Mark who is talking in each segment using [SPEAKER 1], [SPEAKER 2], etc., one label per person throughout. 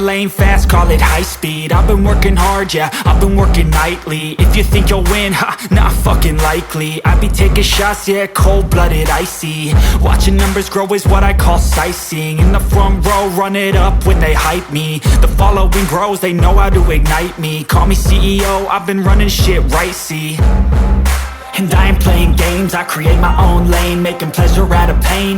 [SPEAKER 1] lane fast, call it high speed. I've been working hard, yeah, I've been working nightly. If you think you'll win, ha, not fucking likely. I be taking shots, yeah, cold-blooded, icy. Watching numbers grow is what I call sightseeing. In the front row, run it up when they hype me. The following grows, they know how to ignite me. Call me CEO, I've been running shit right, see. And I ain't playing games, I create my own lane, making pleasure out of pain,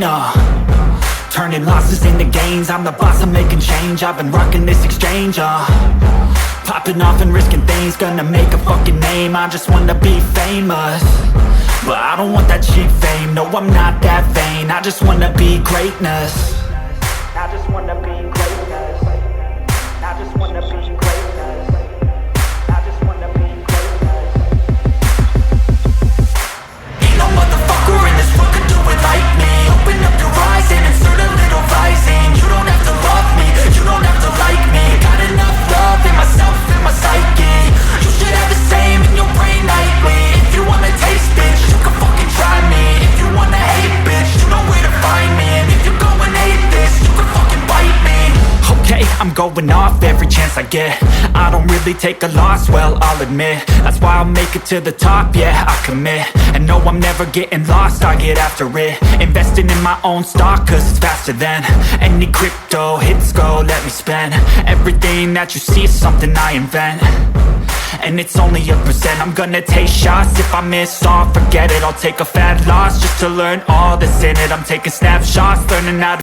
[SPEAKER 1] turning losses into gains, I'm the boss, I'm making change. I've been rocking this exchange, popping off and risking things, gonna make a fucking name. I just wanna be famous, but I don't want that cheap fame. No, I'm not that vain, I just wanna be greatness. I just wanna be greatness. I just wanna be greatness. I just wanna be greatness. Ain't no motherfucker in this world could do it like me. Open up your eyes and insert a little rising. You don't have to love me, you don't have to like me. Got enough love in myself and my psyche. You should have the same in your brain nightly. If you wanna taste, bitch, you can fucking try me. If you wanna hate, bitch, you know where to find me. And if you're going hate this, you can fucking bite me. Okay, I'm going off every chance I get. I don't really take a loss, well, I'll admit. That's why I'll make it to the top, yeah, I commit. And no, I'm never getting lost, I get after it. Investing in my own stock, cause it's faster than any crypto hits go, let me spend. Everything that you see is something I invent, and it's only a percent. I'm gonna take shots, if I miss all, forget it. I'll take a fat loss just to learn all that's in it. I'm taking snapshots, learning how to